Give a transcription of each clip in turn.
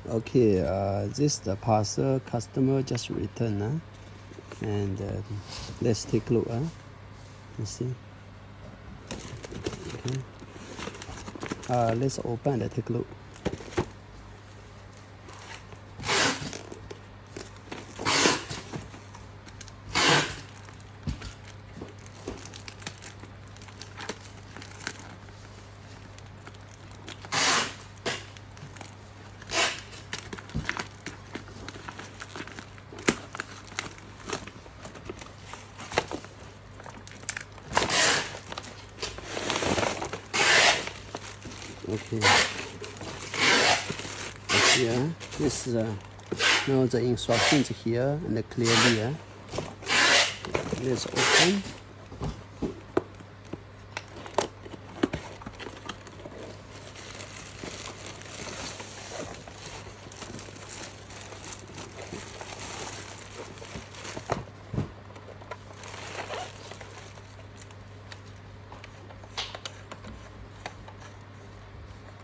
Okay, this the parcel customer just returned, and let's take a look. You see. Okay. Let's open and take a look. Okay. Here, this now the instructions here and clearly. Let's open.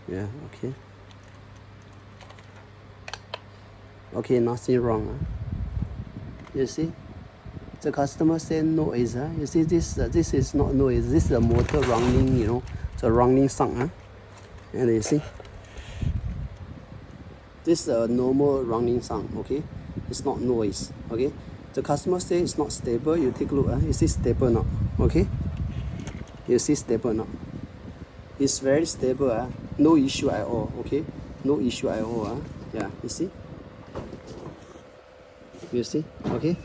Yeah, okay. Okay, nothing wrong. You see, the customer said noise. You see, this is not noise. This is the motor running. The running sound. And you see, this is a normal running sound. Okay, it's not noise. Okay, the customer said it's not stable. You take a look. You see stable now. Okay, you see stable now. It's very stable. No issue at all. Okay, no issue at all. Yeah, you see. You see, okay?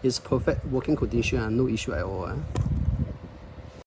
It's perfect working condition, no issue at all.